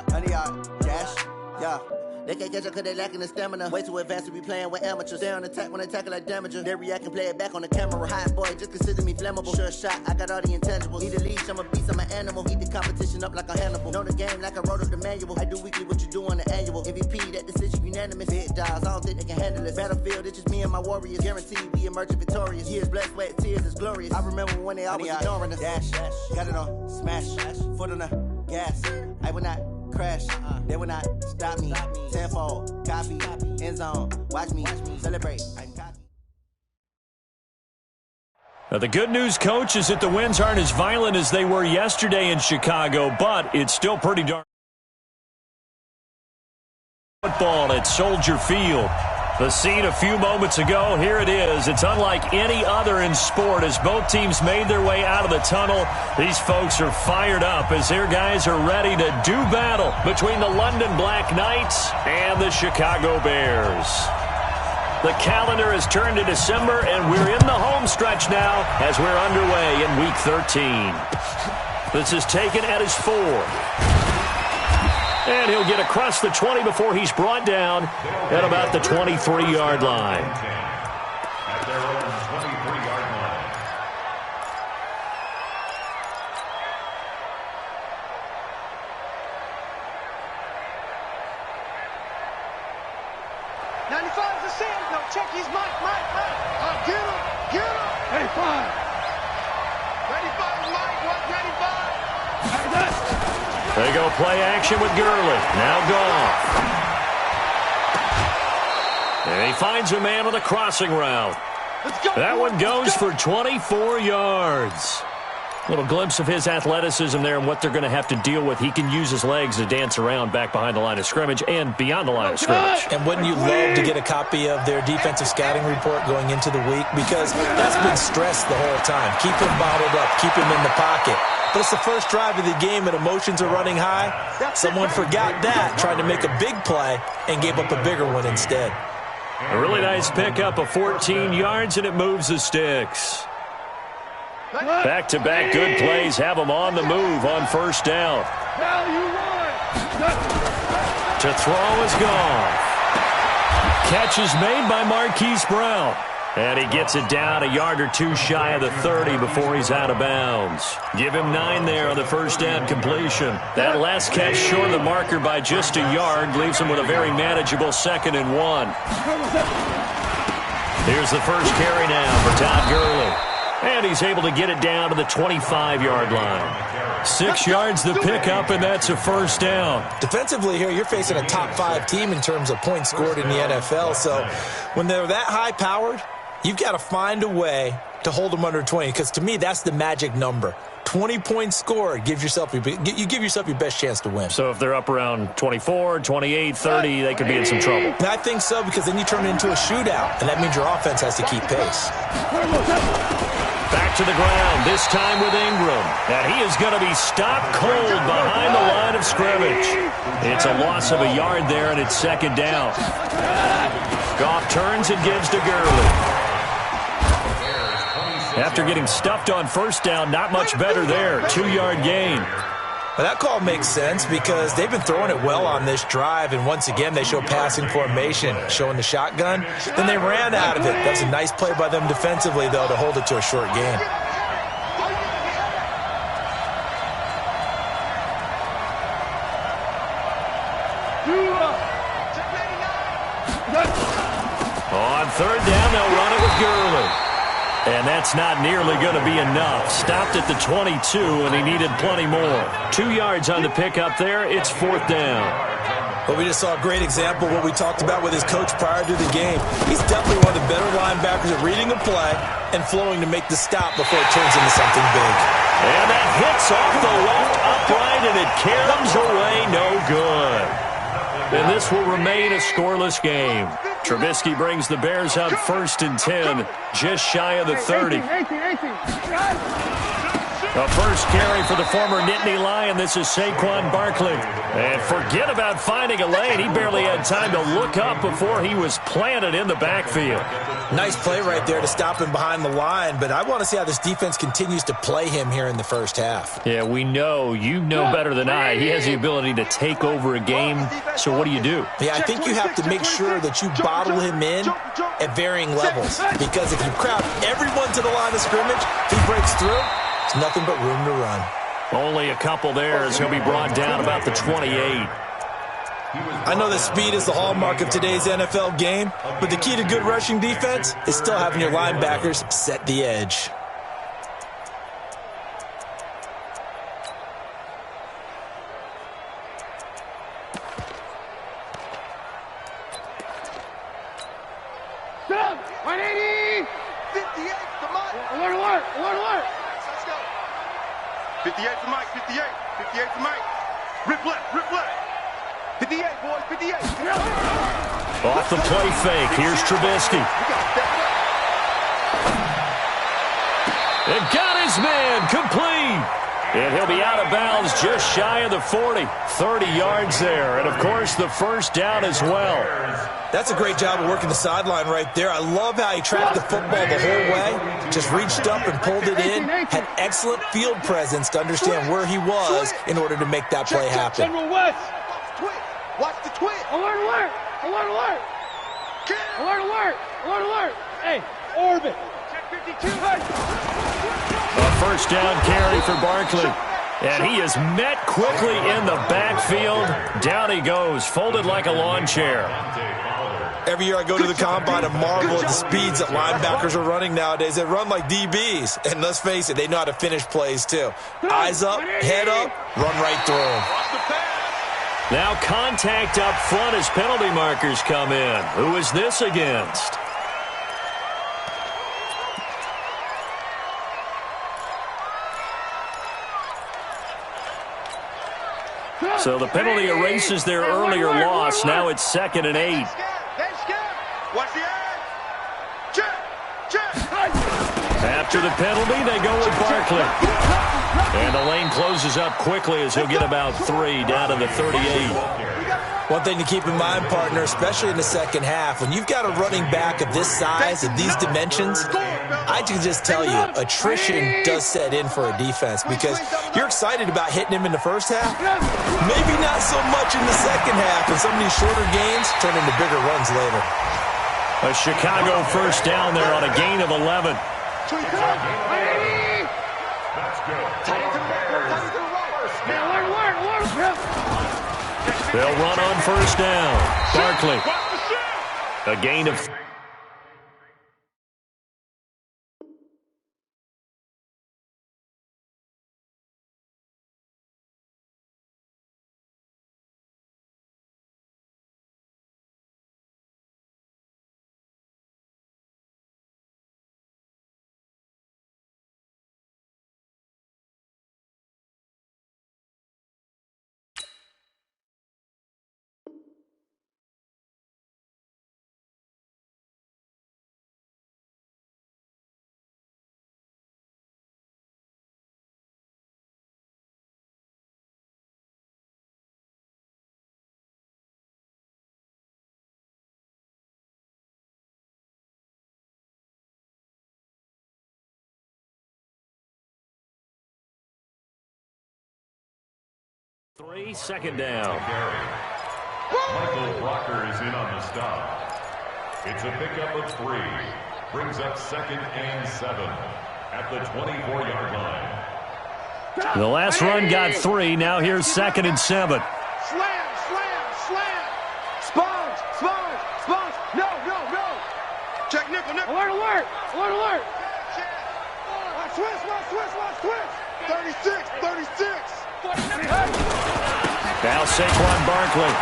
100-yard dash, yeah. They can't catch up cause they lacking the stamina. Way too advanced to be playing with amateurs. Stay on attack when they tackle like damager. They react and play it back on the camera. Hot boy, just consider me flammable. Sure shot, I got all the intangibles. Need a leash, I'm a beast, I'm an animal. Eat the competition up like a Hannibal. Know the game like I wrote up the manual. I do weekly what you do on the annual. MVP, that decision unanimous. Big dogs, I don't think they can handle this. Battlefield, it's just me and my warriors. Guaranteed we emerging victorious. Years, blood, sweat, tears, it's glorious. I remember when they always ignoring us. Dash, got it on, smash, foot on the gas. I will not crash, they will not stop me. Tenfold, copy, end zone, watch me celebrate. Now, the good news, Coach, is that the winds aren't as violent as they were yesterday in Chicago, but it's still pretty dark. Football at Soldier Field. The scene a few moments ago, here it is. It's unlike any other in sport as both teams made their way out of the tunnel. These folks are fired up as their guys are ready to do battle between the London Black Knights and the Chicago Bears. The calendar has turned to December, and we're in the home stretch now as we're underway in Week 13. This is taken at his 4. And he'll get across the 20 before he's brought down at about the 23-yard line. At their own 23-yard line. '95's the sand. No, check his mic. Get him. 85. 35 is Mike. What, 95? They go play action with Gurley. Now Goff. And he finds a man on the crossing route. That one goes for 24 yards. Little glimpse of his athleticism there and what they're going to have to deal with. He can use his legs to dance around back behind the line of scrimmage and beyond the line of scrimmage. And wouldn't you love to get a copy of their defensive scouting report going into the week? Because that's been stressed the whole time. Keep him bottled up. Keep him in the pocket. But it's the first drive of the game and emotions are running high. Someone forgot that, tried to make a big play, and gave up a bigger one instead. A really nice pickup of 14 yards, and it moves the sticks. Back-to-back good plays have them on the move on first down. To throw is Goff. Catch is made by Marquise Brown. And he gets it down a yard or two shy of the 30 before he's out of bounds. Give him 9 there on the first down completion. That last catch short of the marker by just a yard leaves him with a very manageable 2nd and 1. Here's the first carry now for Todd Gurley. And he's able to get it down to the 25-yard line. 6 yards the pickup, and that's a first down. Defensively here, you're facing a top-5 team in terms of points scored in the NFL. So when they're that high-powered, you've got to find a way to hold them under 20, because to me, that's the magic number. 20 points scored, you give yourself your best chance to win. So if they're up around 24, 28, 30, they could be in some trouble. I think so, because then you turn it into a shootout, and that means your offense has to keep pace. Back to the ground, this time with Ingram. And he is going to be stopped cold behind the line of scrimmage. It's a loss of a yard there, and it's 2nd down. Goff turns and gives to Gurley. After getting stuffed on first down, not much better there. 2-yard gain. Well, that call makes sense because they've been throwing it well on this drive, and once again they show passing formation, showing the shotgun. Then they ran out of it. That was a nice play by them defensively, though, to hold it to a short gain. On 3rd down, they'll run it with Gurley. And that's not nearly going to be enough. Stopped at the 22, and he needed plenty more. 2 yards on the pickup there. It's 4th down. Well, we just saw a great example of what we talked about with his coach prior to the game. He's definitely one of the better linebackers at reading a play and flowing to make the stop before it turns into something big. And that hits off the left upright, and it caroms away no good. And this will remain a scoreless game. Trubisky brings the Bears out 1st and 10, just shy of the 30. The first carry for the former Nittany Lion. This is Saquon Barkley. And forget about finding a lane. He barely had time to look up before he was planted in the backfield. Nice play right there to stop him behind the line, but I want to see how this defense continues to play him here in the first half. Yeah, we know. You know better than I. He has the ability to take over a game, so what do you do? Yeah, I think you have to make sure that you bottle him in at varying levels, because if you crowd everyone to the line of scrimmage, if he breaks through, there's nothing but room to run. Only a couple there as he'll be brought down about the 28. I know that speed is the hallmark of today's NFL game, but the key to good rushing defense is still having your linebackers set the edge. Stop! 180! 58 to Mike. Alert! 58 to Mike, 58 to Mike. Rip left. 58, boys, 58. Off the play fake. Here's Trubisky. And got his man complete. And he'll be out of bounds just shy of the 40. 30 yards there. And, of course, the first down as well. That's a great job of working the sideline right there. I love how he tracked the football the whole way. Just reached up and pulled it in. Had excellent field presence to understand where he was in order to make that play happen. General West. Watch the twit. Alert. Hey, orbit. Check 52. A first down carry for Barkley. And he is met quickly in the backfield. Down he goes, folded like a lawn chair. Every year I go to the combine and marvel at the speeds that linebackers are running nowadays. They run like DBs. And let's face it, they know how to finish plays too. Eyes up, head up, run right through them. Now contact up front as penalty markers come in. Who is this against? So the penalty erases their earlier loss. Now it's 2nd and 8. Watch the edge. Check. After the penalty, they go with Barkley. And the lane closes up quickly as he'll get about 3 down to the 38. One thing to keep in mind, partner, especially in the second half, when you've got a running back of this size and these dimensions, I can just tell you, attrition does set in for a defense because you're excited about hitting him in the first half. Maybe not so much in the second half, and some of these shorter gains turn into bigger runs later. A Chicago first down there on a gain of 11. They'll run on first down. Barkley. A gain of... Second down. Michael Blocker is in on the stop. It's a pickup of 3. Brings up 2nd and 7 at the 24-yard line. The last run got 3. Now here's 2nd and 7. Slam. Sponge. No. Check nickel. Alert. Switch. 36. Now Saquon Barkley.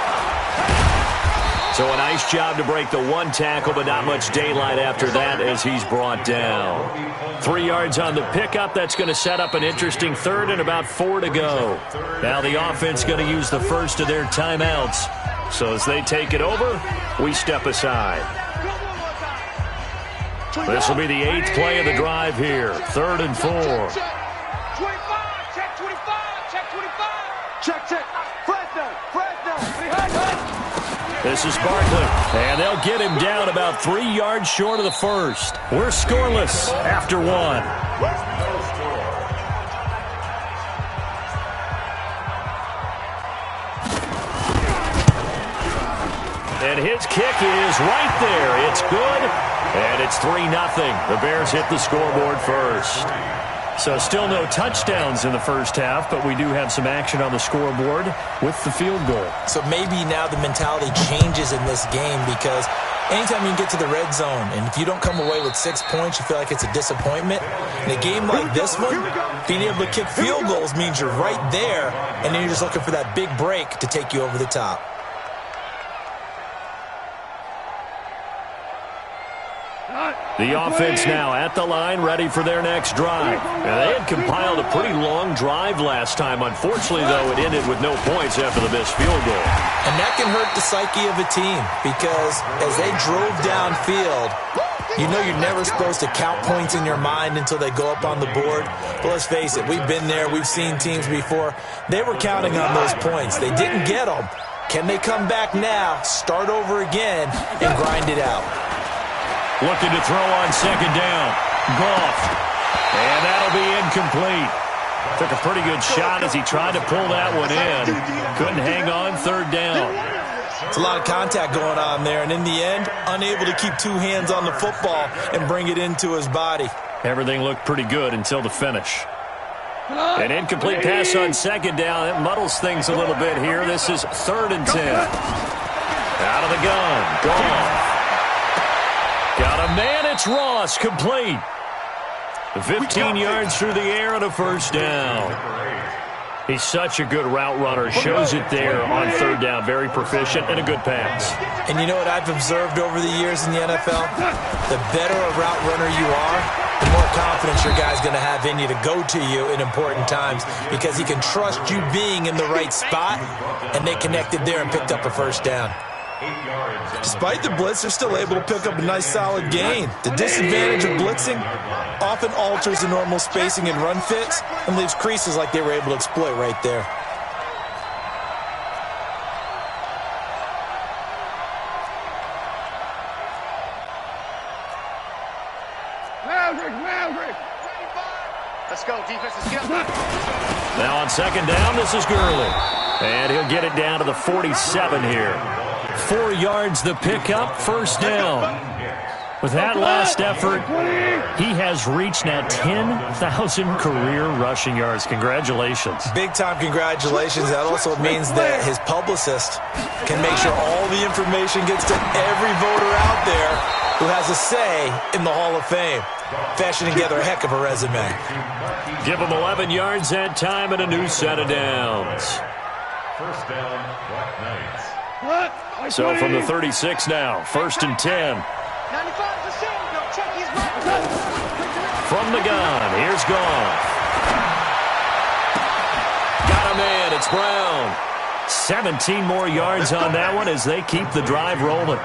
So a nice job to break the one tackle, but not much daylight after that as he's brought down. 3 yards on the pickup. That's going to set up an interesting 3rd and about 4 to go. Now the offense going to use the first of their timeouts. So as they take it over, we step aside. This will be the 8th play of the drive here. 3rd and 4. This is Barkley, and they'll get him down about 3 yards short of the first. We're scoreless after one. And his kick is right there. It's good, and it's 3-0. The Bears hit the scoreboard first. So still no touchdowns in the first half, but we do have some action on the scoreboard with the field goal. So maybe now the mentality changes in this game because anytime you can get to the red zone, and if you don't come away with 6 points, you feel like it's a disappointment. In a game like this one, being able to kick field goals means you're right there, and then you're just looking for that big break to take you over the top. The offense now at the line, ready for their next drive. Now, they had compiled a pretty long drive last time. Unfortunately, though, it ended with no points after the missed field goal. And that can hurt the psyche of a team because as they drove downfield, you know you're never supposed to count points in your mind until they go up on the board. But let's face it, we've been there. We've seen teams before. They were counting on those points. They didn't get them. Can they come back now, start over again, and grind it out? Looking to throw on second down. Goff. And that'll be incomplete. Took a pretty good shot as he tried to pull that one in. Couldn't hang on third down. It's a lot of contact going on there, and in the end, unable to keep two hands on the football and bring it into his body. Everything looked pretty good until the finish. An incomplete pass on second down. It muddles things a little bit here. This is 3rd and 10. Out of the gun. Goff. Got a man, it's Ross, complete. 15 yards through the air and a first down. He's such a good route runner. Shows it there on third down. Very proficient and a good pass. And you know what I've observed over the years in the NFL? The better a route runner you are, the more confidence your guy's going to have in you to go to you in important times because he can trust you being in the right spot, and they connected there and picked up a first down. Despite the blitz, they're still able to pick up a nice solid gain. The disadvantage of blitzing often alters the normal spacing and run fits and leaves creases like they were able to exploit right there. Let's go, defense. Let's get up. Now on second down, this is Gurley. And he'll get it down to the 47 here. 4 yards the pickup, first down. With that last effort, he has reached now 10,000 career rushing yards. Congratulations. Big-time congratulations. That also means that his publicist can make sure all the information gets to every voter out there who has a say in the Hall of Fame. Fashioning together a heck of a resume. Give him 11 yards that time and a new set of downs. First down, Black Knights. So from the 36 now, 1st and 10. 95 to send. No, check his mark. From the gun, here's Goff. Got a man, it's Brown. 17 more yards on that one as they keep the drive rolling.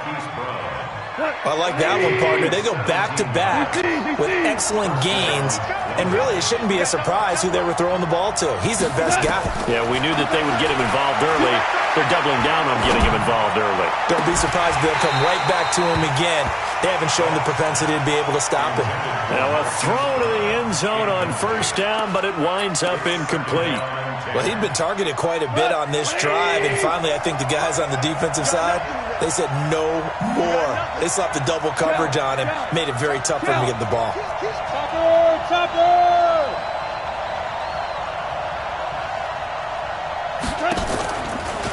I like that one, partner. They go back-to-back with excellent gains, and really it shouldn't be a surprise who they were throwing the ball to. He's their best guy. Yeah, we knew that they would get him involved early. They're doubling down on getting him involved early. Don't be surprised they'll come right back to him again. They haven't shown the propensity to be able to stop him. Now a throw to the end zone on first down, but it winds up incomplete. Well, he'd been targeted quite a bit on this drive, and finally I think the guys on the defensive side, they said no more. They slapped the double coverage on him, made it very tough for him to get the ball.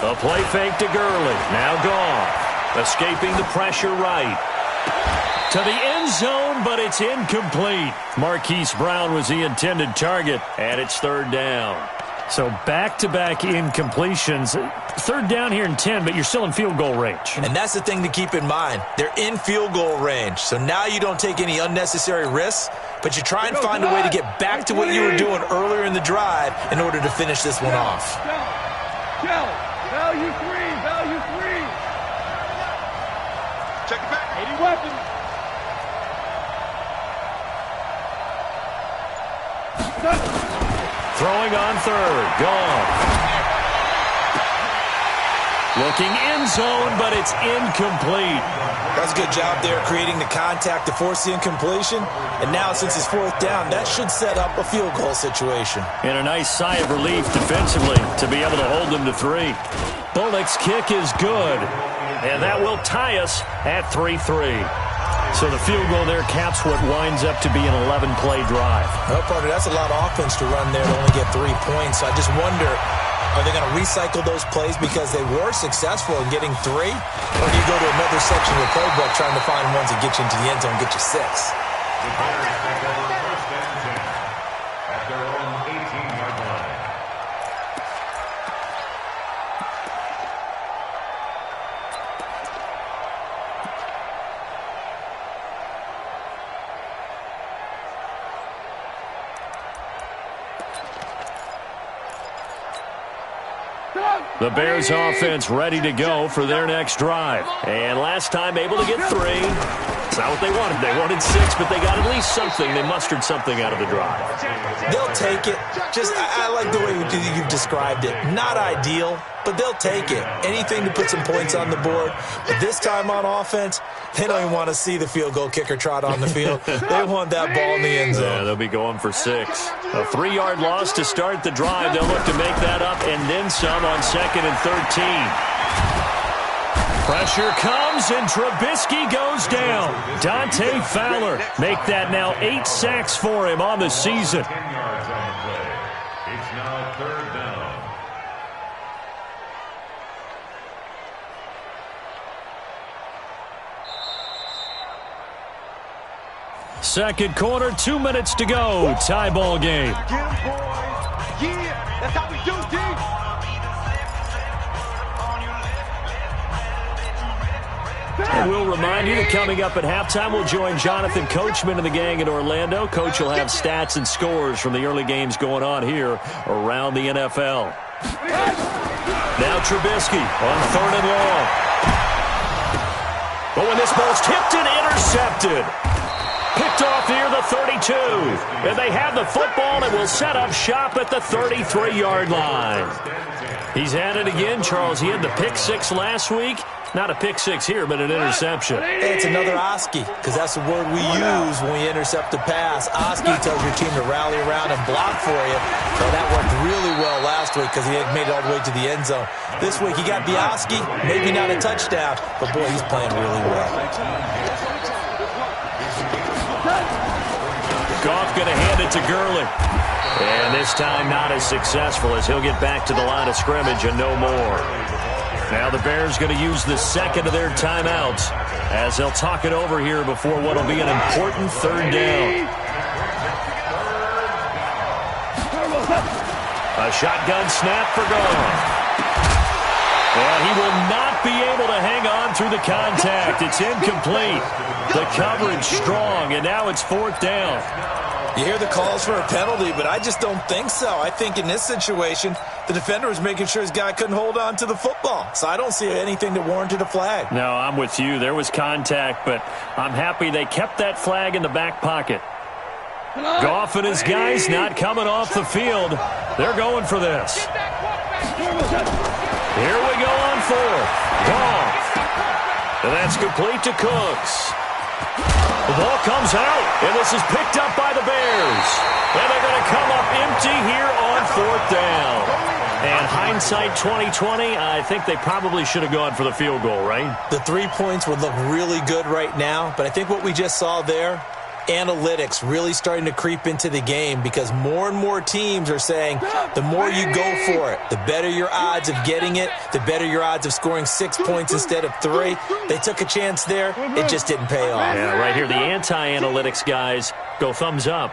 A play fake to Gurley. Now Goff. Escaping the pressure right. To the end zone, but it's incomplete. Marquise Brown was the intended target, and it's 3rd down. So back-to-back incompletions. 3rd down here in 10, but you're still in field goal range. And that's the thing to keep in mind. They're in field goal range. So now you don't take any unnecessary risks, but you try and find a way to get back to what you were doing earlier in the drive in order to finish this one off. Value three. Check it back. 80 weapons. Throwing on 3rd. Gone. Looking end zone, but it's incomplete. That's a good job there creating the contact to force the incompletion. And now, since it's fourth down, that should set up a field goal situation. And a nice sigh of relief defensively to be able to hold them to 3. Bullock's kick is good. And that will tie us at 3-3. So the field goal there caps what winds up to be an 11-play drive. Well, partner, that's a lot of offense to run there to only get 3 points. So I just wonder, are they going to recycle those plays because they were successful in getting 3? Or do you go to another section of the playbook trying to find ones that get you into the end zone and get you 6? The Bears take over first and 10 at their own 18-yard line. The Bears offense ready to go for their next drive. And last time able to get 3. It's not what they wanted. They wanted 6, but they got at least something. They mustered something out of the drive. They'll take it. I like the way you've described it. Not ideal, but they'll take it. Anything to put some points on the board. But this time on offense, they don't even want to see the field goal kicker trot on the field. They want that ball in the end zone. Yeah, they'll be going for 6. A 3-yard loss to start the drive. They'll look to make that up and then some on 2nd and 13. Pressure comes, and Trubisky goes down. Dante Fowler make that now 8 sacks for him on the season. 10 yards on the play. It's now 3rd down. Second quarter, 2 minutes to go. Tie ball game. Get him, boys. Yeah, that's how we do, D. And we'll remind you that coming up at halftime, we'll join Jonathan Coachman and the gang in Orlando. Coach will have stats and scores from the early games going on here around the NFL. Now Trubisky on 3rd and long. But when this ball's tipped and intercepted. Picked off near the 32. And they have the football and will set up shop at the 33-yard line. He's at it again, Charles. He had the pick 6 last week. Not a pick 6 here, but an interception. Hey, it's another Oski, because that's the word we use when we intercept a pass. Oski tells your team to rally around and block for you. So that worked really well last week because he made it all the way to the end zone. This week he got the Oski, maybe not a touchdown, but boy, he's playing really well. Goff going to hand it to Gurley. And this time not as successful as he'll get back to the line of scrimmage and no more. Now the Bears going to use the second of their timeouts as they'll talk it over here before what will be an important 3rd down. A shotgun snap for Goff. And he will not be able to hang on through the contact. It's incomplete. The coverage strong, and now it's 4th down. You hear the calls for a penalty, but I just don't think so. I think in this situation, the defender was making sure his guy couldn't hold on to the football. So I don't see anything that warranted a flag. No, I'm with you. There was contact, but I'm happy they kept that flag in the back pocket. Goff and his guys not coming off the field. They're going for this. Here we go on 4th. Goff. And that's complete to Cooks. The ball comes out, and this is picked up by the Bears. And they're going to come up empty here on 4th down. And hindsight 2020, I think they probably should have gone for the field goal, right? The 3 points would look really good right now, but I think what we just saw there, analytics really starting to creep into the game because more and more teams are saying the more you go for it, the better your odds of getting it, the better your odds of scoring 6 points instead of 3. They took a chance there. It just didn't pay off. Yeah, right here, the anti-analytics guys go thumbs up.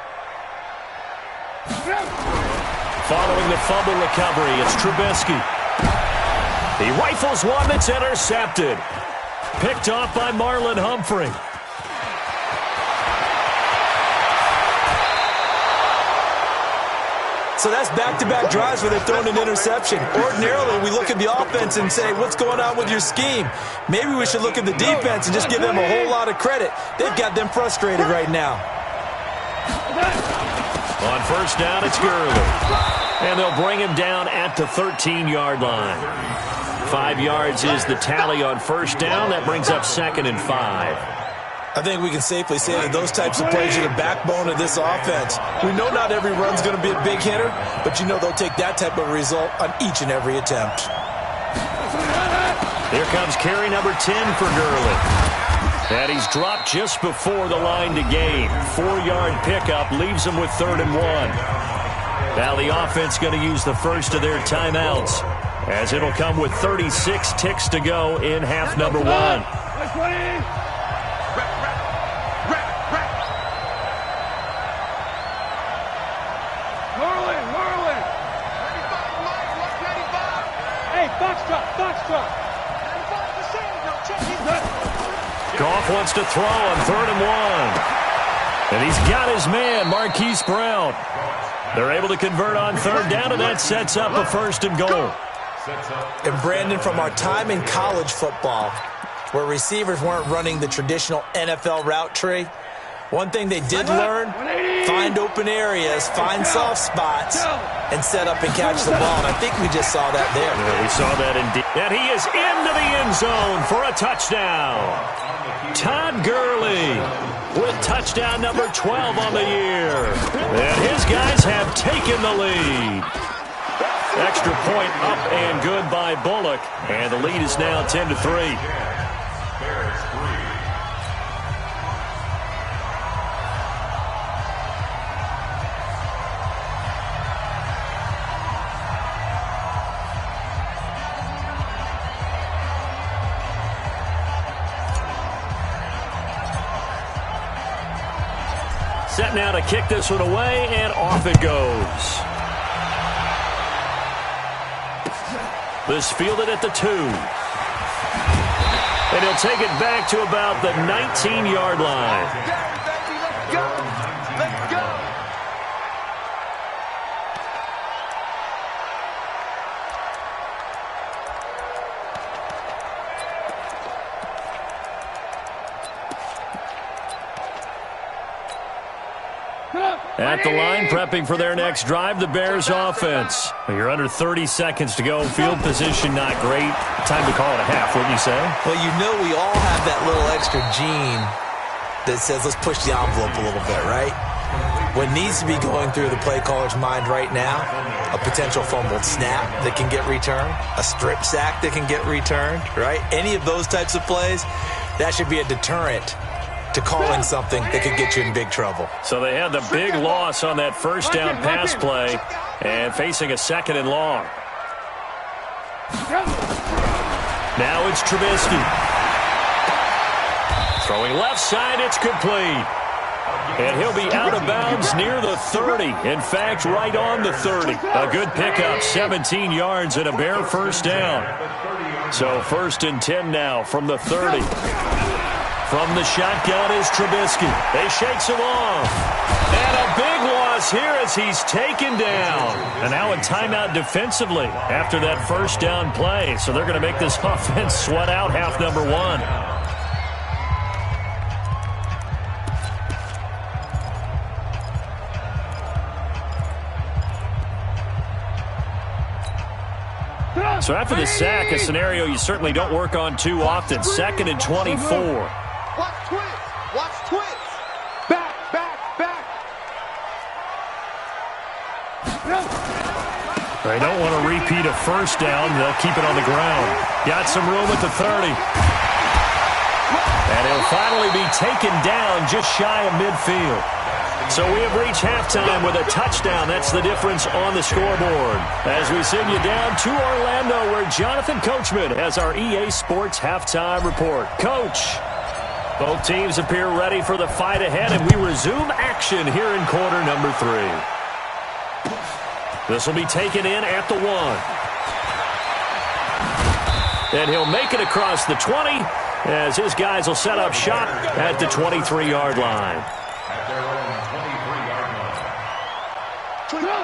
Following the fumble recovery, it's Trubisky. He rifles one that's intercepted. Picked off by Marlon Humphrey. So that's back-to-back drives where they're throwing an interception. Ordinarily, we look at the offense and say, what's going on with your scheme? Maybe we should look at the defense and just give them a whole lot of credit. They've got them frustrated right now. On 1st down, it's Gurley. And they'll bring him down at the 13-yard line. 5 yards is the tally on first down. That brings up 2nd and 5. I think we can safely say that those types of plays are the backbone of this offense. We know not every run's going to be a big hitter, but you know they'll take that type of result on each and every attempt. Here comes carry number 10 for Gurley. And he's dropped just before the line to gain. 4-yard pickup leaves him with 3rd and 1. Now the offense going to use the first of their timeouts, as it'll come with 36 ticks to go in half number 1. Goff wants to throw on 3rd and 1. And he's got his man, Marquise Brown. They're able to convert on 3rd down, and that sets up a 1st and goal. And Brandon, from our time in college football, where receivers weren't running the traditional NFL route tree, one thing they did learn, find open areas, find soft spots, and set up and catch the ball. And I think we just saw that there. Yeah, we saw that indeed. And he is into the end zone for a touchdown. Todd Gurley with touchdown number 12 on the year. And his guys have taken the lead. Extra point up and good by Bullock. And the lead is now 10-3. Set now to kick this one away, and off it goes. This fielded at the 2. And he'll take it back to about the 19-yard line. Let's go! Let's go! At the line, prepping for their next drive, the Bears offense. You're under 30 seconds to go. Field position not great. Time to call it a half, wouldn't you say? Well, you know we all have that little extra gene that says let's push the envelope a little bit, right? What needs to be going through the play caller's mind right now, a potential fumbled snap that can get returned, a strip sack that can get returned, right? Any of those types of plays, that should be a deterrent to calling something that could get you in big trouble. So they had the big loss on that first down pass play and facing a 2nd and long. Now it's Trubisky. Throwing left side, it's complete. And he'll be out of bounds near the 30. In fact, right on the 30. A good pickup, 17 yards and a Bear first down. So 1st and 10 now from the 30. From the shotgun is Trubisky. They shakes him off. And a big loss here as he's taken down. And now a timeout defensively after that first down play. So they're going to make this offense sweat out half number 1. So after the sack, a scenario you certainly don't work on too often. 2nd and 24. Watch twits! Watch twits! Back, back, back! They don't want to repeat a first down. They'll keep it on the ground. Got some room at the 30. And he'll finally be taken down just shy of midfield. So we have reached halftime with a touchdown. That's the difference on the scoreboard. As we send you down to Orlando, where Jonathan Coachman has our EA Sports Halftime Report. Coach, both teams appear ready for the fight ahead, and we resume action here in quarter number 3. This will be taken in at the 1. And he'll make it across the 20 as his guys will set up shop at the 23-yard line.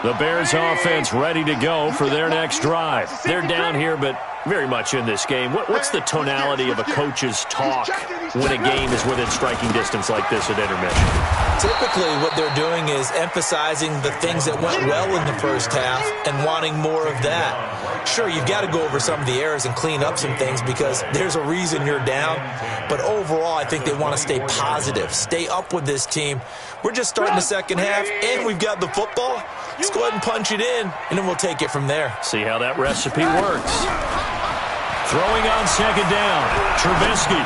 The Bears offense ready to go for their next drive. They're down here, but very much in this game. What's the tonality of a coach's talk when a game is within striking distance like this at intermission? Typically, what they're doing is emphasizing the things that went well in the first half and wanting more of that. Sure, you've got to go over some of the errors and clean up some things because there's a reason you're down. But overall, I think they want to stay positive, stay up with this team. We're just starting the second half, and we've got the football. Let's go ahead and punch it in, and then we'll take it from there. See how that recipe works. Throwing on second down, Trubisky.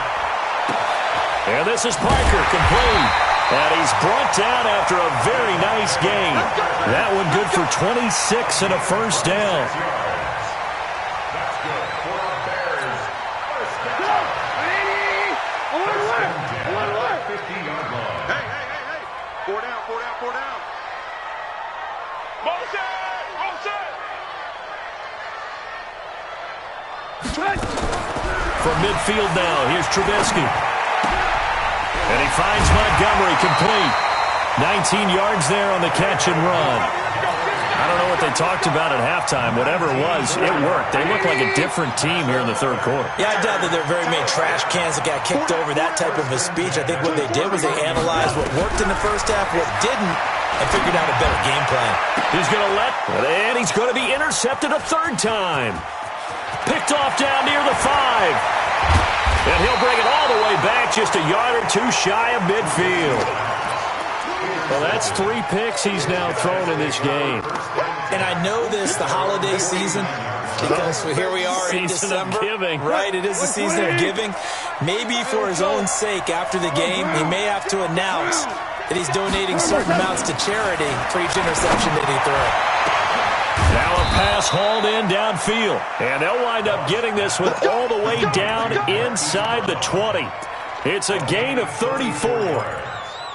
And this is Parker, complete. And he's brought down after a very nice gain. That one good for 26 and a first down. From midfield now, here's Trubisky. And he finds Montgomery complete. 19 yards there on the catch and run. I don't know what they talked about at halftime. Whatever it was, it worked. They look like a different team here in the third quarter. Yeah, I doubt that there are very many trash cans that got kicked over, that type of a speech. I think what they did was they analyzed what worked in the first half, what didn't, and figured out a better game plan. He's going to and he's going to be intercepted a third time. Picked off down near the 5. And he'll bring it all the way back just a yard or two shy of midfield. Well, that's 3 picks he's now thrown in this game. And I know this, the holiday season, because here we are in December. Season of giving. Right, it is the season of giving. Maybe for his own sake, after the game, he may have to announce that he's donating certain amounts to charity for each interception that he throws. Now a pass hauled in downfield. And they'll wind up getting this one all the way down inside the 20. It's a gain of 34.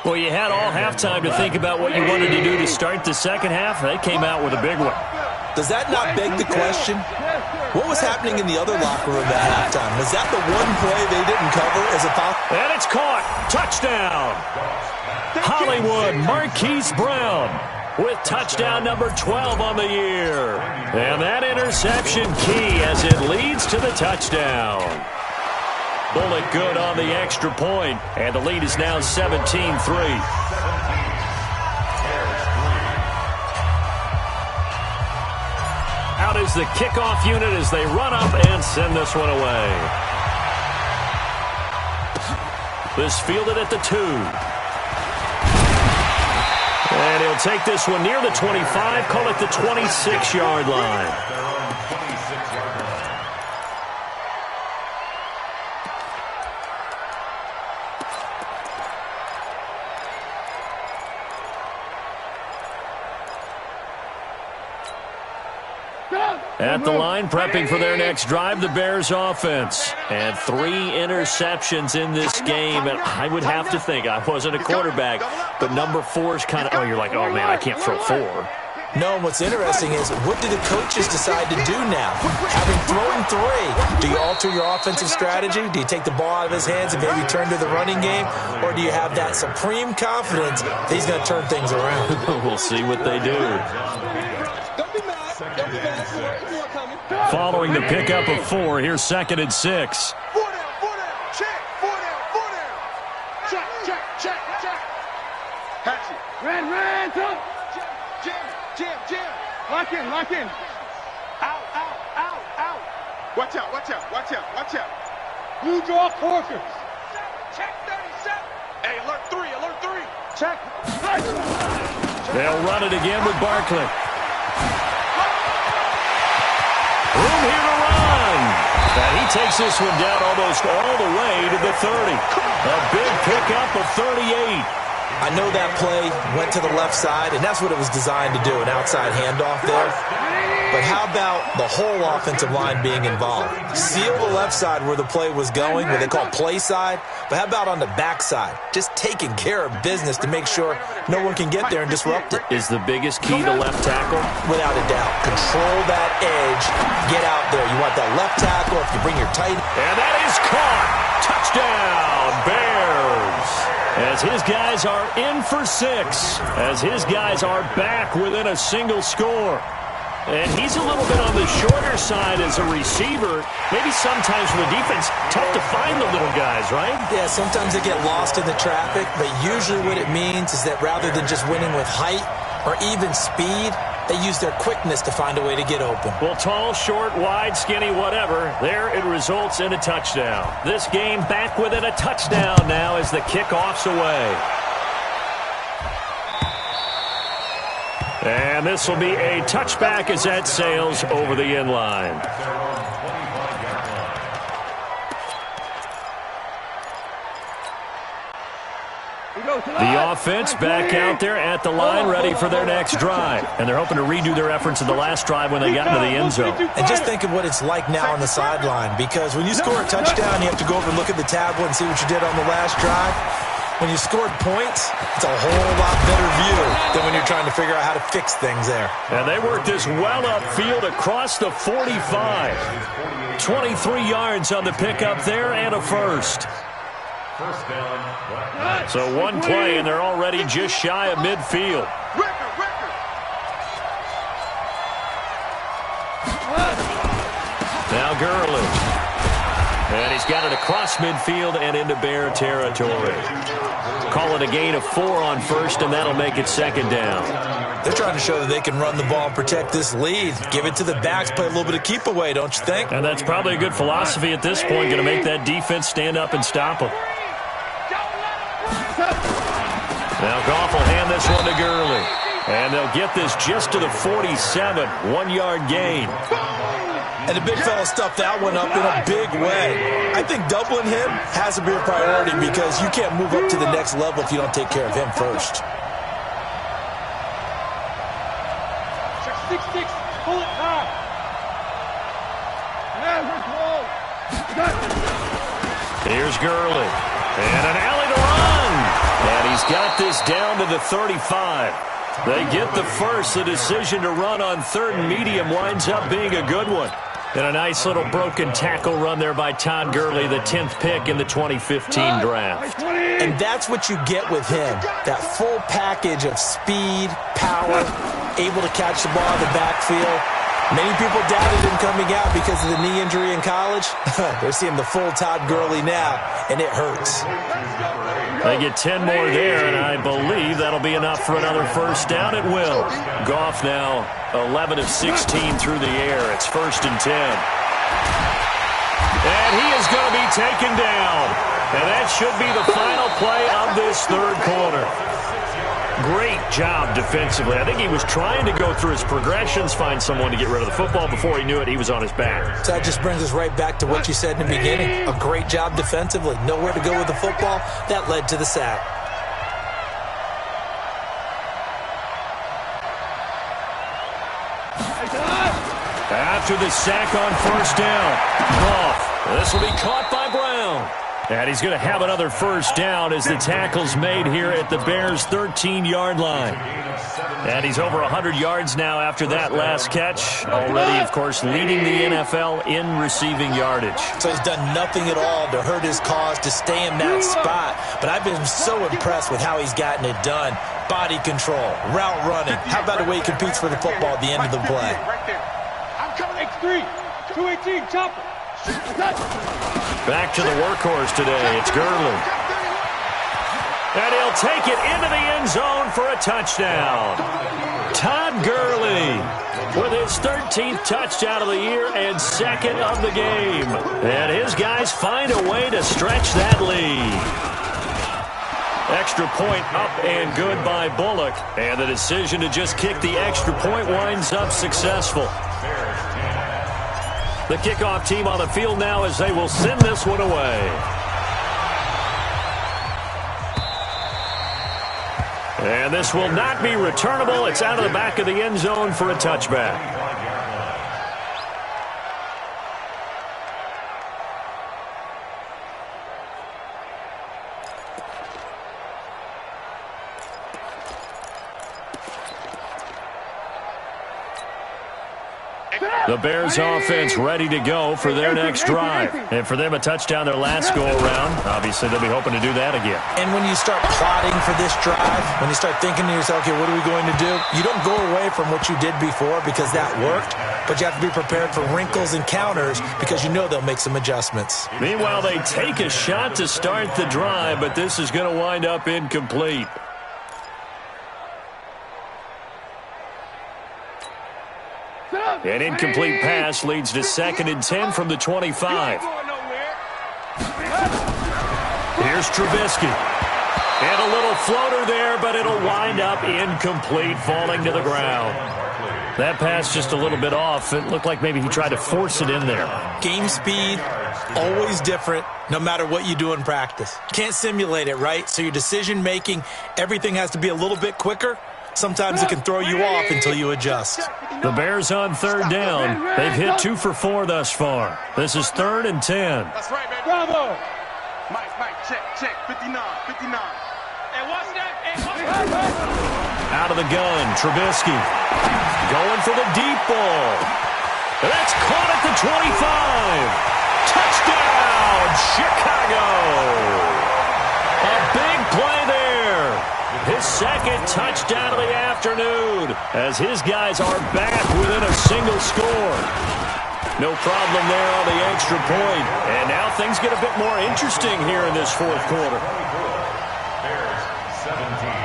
Well, you had all halftime to think about what you wanted to do to start the second half. They came out with a big one. Does that not beg the question? What was happening in the other locker room at halftime? Was that the one play they didn't cover as a foul? And it's caught. Touchdown. Hollywood Marquise Brown with touchdown number 12 on the year. And that interception key as it leads to the touchdown. Bullet good on the extra point, and the lead is now 17-3. Out is the kickoff unit as they run up and send this one away. This fielded at the 2. And he'll take this one near the 25, call it the 26-yard line. At the line, prepping for their next drive, the Bears offense. And 3 interceptions in this game. And I would have to think, I wasn't a quarterback, but number 4 is kind of, you're like, oh, man, I can't throw 4. No, and what's interesting is, what do the coaches decide to do now? Having thrown 3, do you alter your offensive strategy? Do you take the ball out of his hands and maybe turn to the running game? Or do you have that supreme confidence that he's going to turn things around? We'll see what they do. Following the pickup of 4, here's 2nd and 6. 4 down, check, 4 down. Check. Hatchet. Ran, top. Jam. Lock in. Out. Watch out. Blue draw quarters. Check 37. Hey, alert 3. Check. They'll run it again with Barkley. Room here to run. And he takes this one down almost all the way to the 30. A big pickup of 38. I know that play went to the left side, and that's what it was designed to do, an outside handoff there. But how about the whole offensive line being involved? Seal the left side where the play was going, what they call play side. But how about on the back side? Just taking care of business to make sure no one can get there and disrupt it. Is the biggest key to left tackle? Without a doubt. Control that edge. Get out there. You want that left tackle if you bring your tight. And that is caught. Touchdown, Bears. As his guys are in for 6. As his guys are back within a single score. And he's a little bit on the shorter side as a receiver. Maybe sometimes for the defense, tough to find the little guys, right? Yeah, sometimes they get lost in the traffic, but usually what it means is that rather than just winning with height or even speed, They use their quickness to find a way to get open. Well, tall, short, wide, skinny, whatever, there it results in a touchdown. This game back within a touchdown now as the kickoff's away. And this will be a touchback as that sails over the end line. The offense back out there at the line, ready for their next drive. And they're hoping to redo their efforts in the last drive when they got into the end zone. And just think of what it's like now on the sideline, because when you score a touchdown, you have to go over and look at the tablet and see what you did on the last drive. When you scored points, it's a whole lot better view than when you're trying to figure out how to fix things there. And they worked this well upfield across the 45. 23 yards on the pickup there and a first. First down. So one play, and they're already just shy of midfield. Now Gurley. And he's got it across midfield and into Bear territory. Call it a gain of 4 on first, and that'll make it second down. They're trying to show that they can run the ball and protect this lead. Give it to the backs, play a little bit of keep away, don't you think? And that's probably a good philosophy at this point, going to make that defense stand up and stop them. Now Goff will hand this one to Gurley. And they'll get this just to the 47, 1-yard gain. And the big fella stuffed that one up in a big way. I think doubling him has to be a priority because you can't move up to the next level if you don't take care of him first. 6-6, pull it high. Here's Gurley. And an alley to run. And he's got this down to the 35. They get the first. The decision to run on third and medium winds up being a good one. And a nice little broken tackle run there by Todd Gurley, the 10th pick in the 2015 draft. And that's what you get with him, that full package of speed, power, able to catch the ball in the backfield. Many people doubted him coming out because of the knee injury in college. They're seeing the full Todd Gurley now, and it hurts. They get 10 more there, and I believe that'll be enough for another first down. It will. Goff now 11 of 16 through the air. It's 1st and 10. And he is going to be taken down. And that should be the final play of this third quarter. Great job defensively. I think he was trying to go through his progressions, find someone to get rid of the football. Before he knew it, he was on his back. So that just brings us right back to what you said in the beginning. A great job defensively. Nowhere to go with the football. That led to the sack. After the sack on first down, Goff. This will be caught by Brown. And he's going to have another first down as the tackle's made here at the Bears' 13-yard line. And he's over 100 yards now after that last catch. Already, of course, leading the NFL in receiving yardage. So he's done nothing at all to hurt his cause, to stay in that spot. But I've been so impressed with how he's gotten it done. Body control, route running. How about the way he competes for the football at the end of the play? I'm coming X3, 218, chopper. Back to the workhorse today. It's Gurley. And he'll take it into the end zone for a touchdown. Todd Gurley with his 13th touchdown of the year and 2nd of the game. And his guys find a way to stretch that lead. Extra point up and good by Bullock. And the decision to just kick the extra point winds up successful. The kickoff team on the field now as they will send this one away. And this will not be returnable. It's out of the back of the end zone for a touchback. The Bears offense ready to go for their next drive. And for them, a touchdown their last go-around. Obviously, they'll be hoping to do that again. And when you start plotting for this drive, when you start thinking to yourself, okay, what are we going to do? You don't go away from what you did before because that worked, but you have to be prepared for wrinkles and counters because you know they'll make some adjustments. Meanwhile, they take a shot to start the drive, but this is going to wind up incomplete. An incomplete pass leads to 2nd and 10 from the 25. Here's Trubisky. And a little floater there, but it'll wind up incomplete, falling to the ground. That pass just a little bit off. It looked like maybe he tried to force it in there. Game speed, always different, no matter what you do in practice. Can't simulate it, right? So your decision-making, everything has to be a little bit quicker. Sometimes it can throw you off until you adjust. The Bears on 3rd down. They've hit 2 for 4 thus far. This is 3rd and 10. That's right, baby. Bravo. Mike, check. 59. Hey, watch that. Out of the gun, Trubisky. Going for the deep ball. That's caught at the 25. Touchdown, Chicago. A big play there. His 2nd touchdown of the afternoon as his guys are back within a single score. No problem there on the extra point. And now things get a bit more interesting here in this 4th quarter. Bears 17.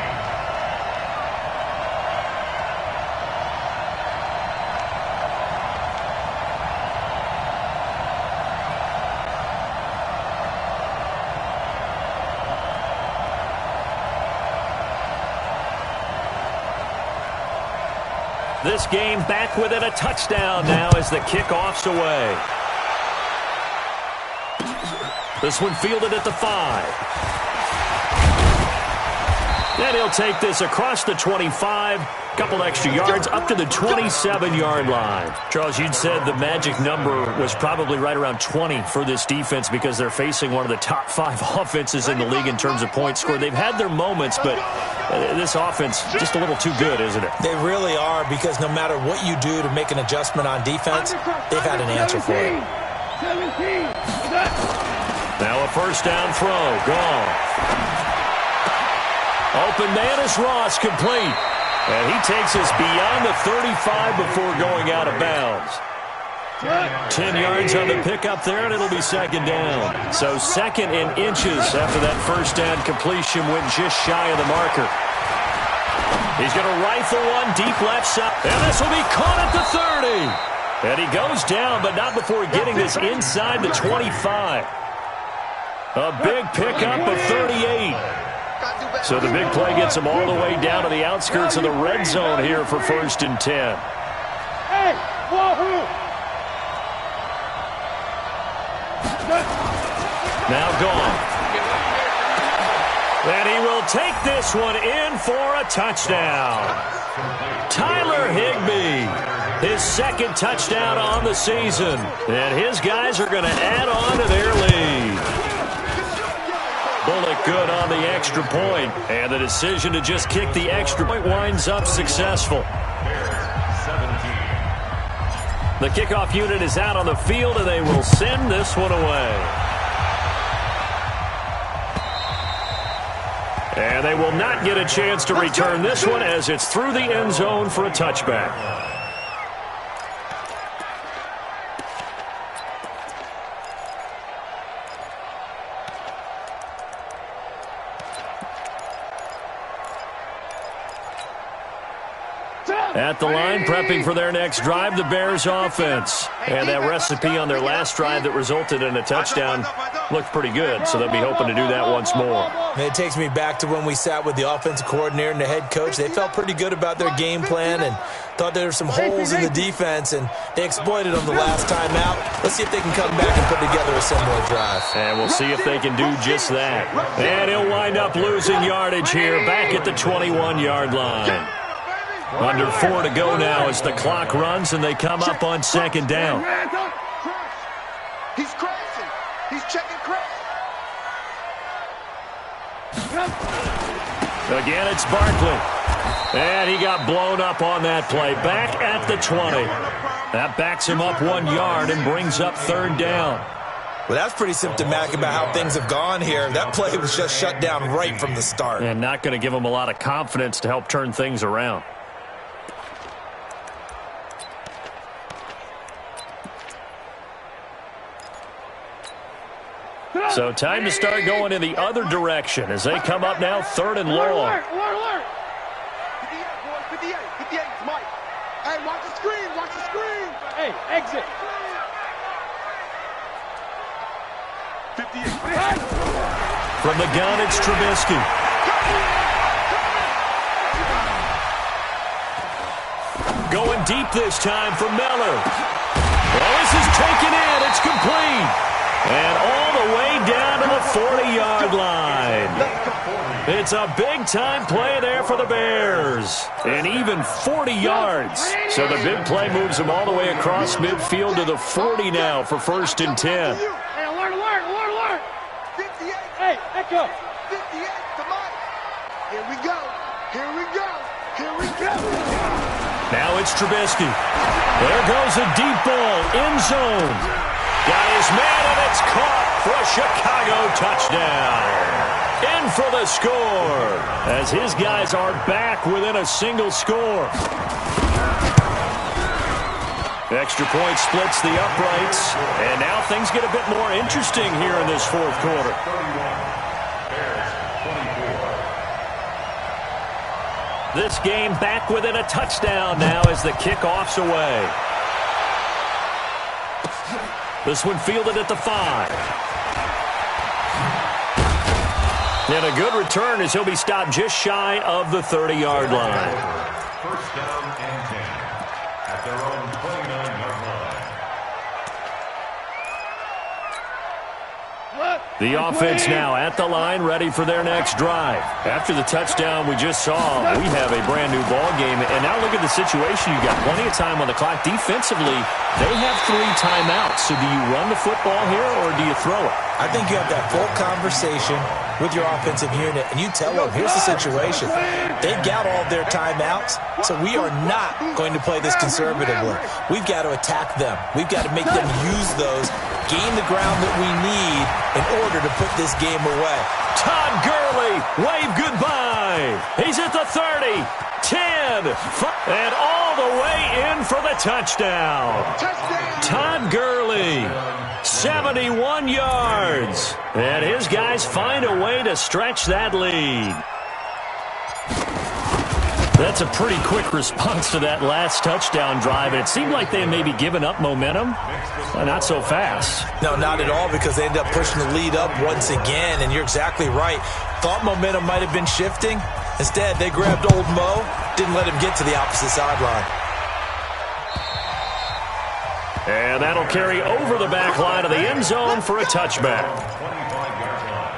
This game back within a touchdown now as the kickoff's away. This one fielded at the 5. And he'll take this across the 25. Couple extra yards up to the 27-yard line. Charles, you'd said the magic number was probably right around 20 for this defense because they're facing one of the top 5 offenses in the league in terms of points scored. They've had their moments, but this offense just a little too good, isn't it? They really are, because no matter what you do to make an adjustment on defense, they've had an answer for it. Now a 1st down throw. Gone. Open man is Ross, complete. And he takes us beyond the 35 before going out of bounds. 10 yards on the pickup there, and it'll be 2nd down. So 2nd and inches after that 1st down completion went just shy of the marker. He's going to rifle one deep left side. And this will be caught at the 30. And he goes down, but not before getting this inside the 25. A big pickup of 38. So the big play gets him all the way down to the outskirts of the red zone here for 1st and 10. Hey, now gone. And he will take this one in for a touchdown. Tyler Higbee, his 2nd touchdown on the season. And his guys are going to add on to their lead. Bullock good on the extra point, and the decision to just kick the extra point winds up successful. The kickoff unit is out on the field, and they will send this one away. And they will not get a chance to return this one as it's through the end zone for a touchback. At the line, prepping for their next drive, the Bears offense. And that recipe on their last drive that resulted in a touchdown looked pretty good, so they'll be hoping to do that once more. It takes me back to when we sat with the offensive coordinator and the head coach. They felt pretty good about their game plan and thought there were some holes in the defense, and they exploited them the last time out. Let's see if they can come back and put together a similar drive. And we'll see if they can do just that. And he'll wind up losing yardage here back at the 21-yard line. Under 4 to go now as the clock runs and they come up on 2nd down. He's crashing. He's checking crash. Again, it's Barkley. And he got blown up on that play. Back at the 20. That backs him up 1 yard and brings up 3rd down. Well, that's pretty symptomatic about how things have gone here. That play was just shut down right from the start. And not going to give him a lot of confidence to help turn things around. So time to start going in the other direction as they come up now 3rd and long. Alert. 58, boys. 58. 58. Mike. Hey, Hey, watch the screen, watch the screen. Hey, exit. 58. From the gun, it's Trubisky. Going deep this time for Miller. Well, this is taken in. It's complete. And all the way down to the 40-yard line. It's a big-time play there for the Bears. And even 40 yards. So the big play moves them all the way across midfield to the 40 now for 1st and 10. Hey, alert. 58. Hey, echo. 58 to Mike. Here we go. Now it's Trubisky. There goes a deep ball. End zone. Got his man, and it's caught for a Chicago touchdown. In for the score, as his guys are back within a single score. Extra point splits the uprights, and now things get a bit more interesting here in this 4th quarter. This game back within a touchdown now as the kickoff's away. This one fielded at the 5. And a good return as he'll be stopped just shy of the 30-yard line. 1st down and 10 at their own 29-yard line. The offense now at the line, ready for their next drive. After the touchdown we just saw, we have a brand-new ball game. And now look at the situation. You've got plenty of time on the clock. Defensively, they have 3 timeouts. So do you run the football here or do you throw it? I think you have that full conversation with your offensive unit, and you tell them, here's the situation. They've got all their timeouts, so we are not going to play this conservatively. We've got to attack them. We've got to make them use those, gain the ground that we need in order to put this game away. Todd Gurley, wave goodbye. He's at the 30, 10, and all the way in for the touchdown. Todd Gurley, 71 yards. And his guys find a way to stretch that lead. That's a pretty quick response to that last touchdown drive. And it seemed like they may be giving up momentum. Well, not so fast. No, not at all, because they ended up pushing the lead up once again. And you're exactly right. Thought momentum might have been shifting. Instead, they grabbed old Mo, didn't let him get to the opposite sideline. And that'll carry over the back line of the end zone for a touchback. 25-yard line.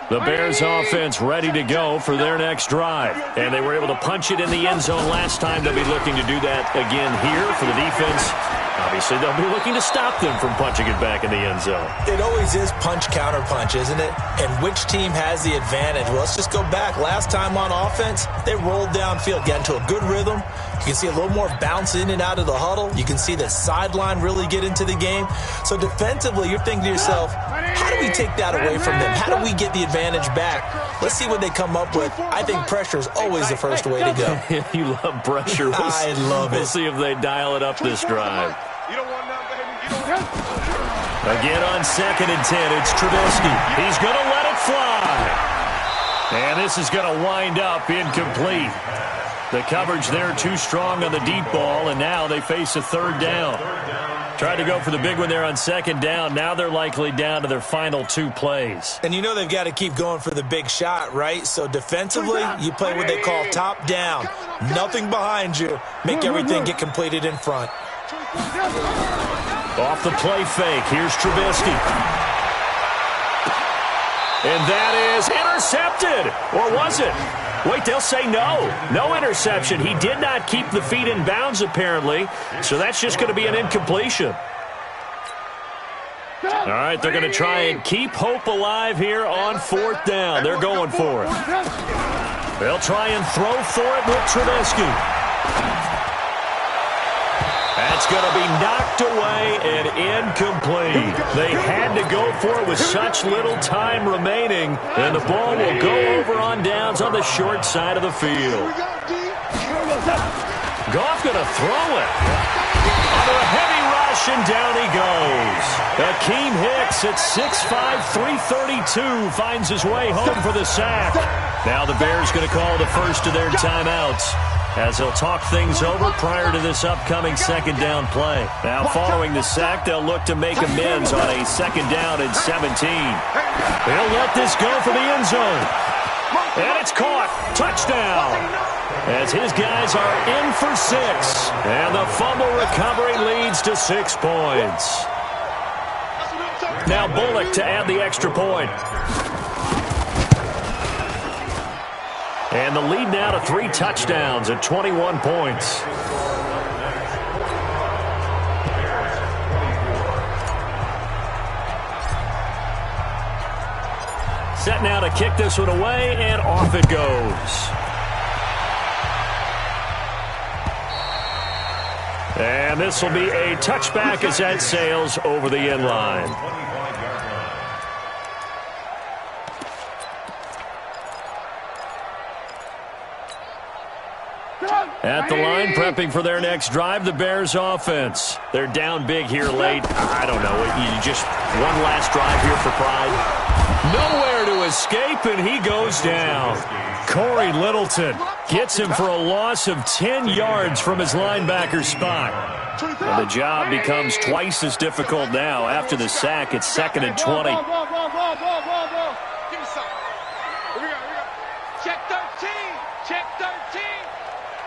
The Bears offense ready to go for their next drive. And they were able to punch it in the end zone last time. They'll be looking to do that again here for the defense. Obviously, they'll be looking to stop them from punching it back in the end zone. It always is punch, counter punch, isn't it? And which team has the advantage? Well, let's just go back. Last time on offense, they rolled downfield, got into a good rhythm. You can see a little more bounce in and out of the huddle. You can see the sideline really get into the game. So defensively, you're thinking to yourself, how do we take that away from them? How do we get the advantage back? Let's see what they come up with. I think pressure is always the first way to go. You love pressure. I love it. We'll see if they dial it up this drive. You don't want none, baby. You don't want Again on 2nd and 10, it's Trubisky. He's going to let it fly. And this is going to wind up incomplete. The coverage there too strong on the deep ball, and now they face a 3rd down. Tried to go for the big one there on 2nd down. Now they're likely down to their final 2 plays. And you know they've got to keep going for the big shot, right? So defensively, you play what they call top down. Nothing behind you. Make everything get completed in front. Off the play fake, here's Trubisky. And that is intercepted. Or was it? Wait, they'll say no. No interception. He did not keep the feet in bounds, apparently. So that's just going to be an incompletion. All right, they're going to try and keep hope alive here on 4th down. They're going for it. They'll try and throw for it with Trubisky. That's going to be knocked away and incomplete. They had to go for it with such little time remaining, and the ball will go over on downs on the short side of the field. Goff going to throw it. Under a heavy rush, and down he goes. Akeem Hicks at 6'5", 332 finds his way home for the sack. Now the Bears going to call the first of their timeouts as they'll talk things over prior to this upcoming second down play. Now following the sack, they'll look to make amends on a second down and 17. He'll let this go for the end zone. And it's caught. Touchdown. As his guys are in for 6. And the fumble recovery leads to 6 points. Now Bullock to add the extra point. And the lead now to 3 touchdowns at 21 points. Set now to kick this one away, and off it goes. And this will be a touchback as that sails over the end line. At the line, prepping for their next drive, the Bears offense. They're down big here late. I don't know. You just one last drive here for pride. Nowhere to escape, and he goes down. Corey Littleton gets him for a loss of 10 yards from his linebacker spot. And the job becomes twice as difficult now. After the sack, it's 2nd and 20. Give me some. Here we go. Check 13. Check 13.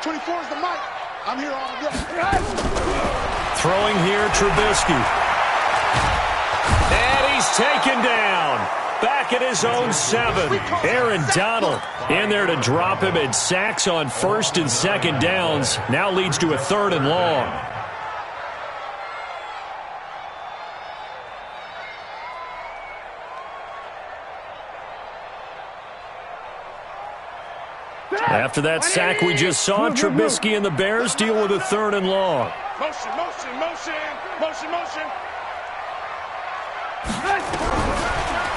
24 is the mic. I'm here all day. Throwing here, Trubisky. And he's taken down. Back at his own 7. Aaron Donald in there to drop him, and sacks on 1st and 2nd downs. Now leads to a 3rd and long. After that sack we just saw, Trubisky and the Bears deal with a 3rd and long. Motion, motion, motion, motion, motion.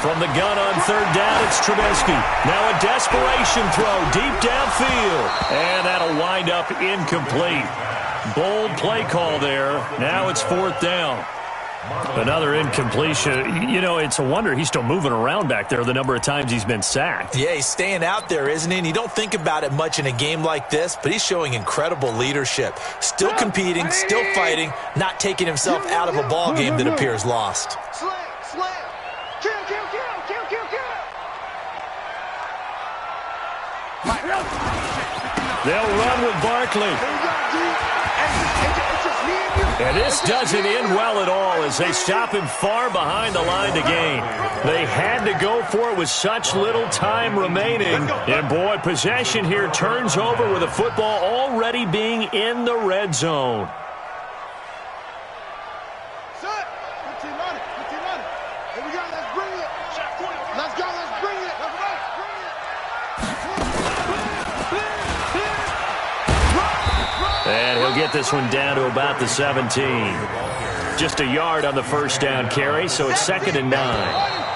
From the gun on 3rd down, it's Trubisky. Now a desperation throw deep downfield. And that'll wind up incomplete. Bold play call there. Now it's 4th down. Another incompletion. You know, it's a wonder he's still moving around back there the number of times he's been sacked. Yeah, he's staying out there, isn't he? And you don't think about it much in a game like this, but he's showing incredible leadership. Still competing, still fighting, not taking himself out of a ball game that appears lost. Slam, slam. Kill, kill, kill, kill, kill, kill. They'll run with Barkley. And this doesn't end well at all as they stop him far behind the line to gain. They had to go for it with such little time remaining. And, boy, possession here turns over with the football already being in the red zone. Set. 15 on it. 15 on it. Here we go. Let's bring it. Let's go. Let's bring it. Let's bring it. And he'll get this one down to about the 17. Just a yard on the 1st down carry, so it's 2nd and 9.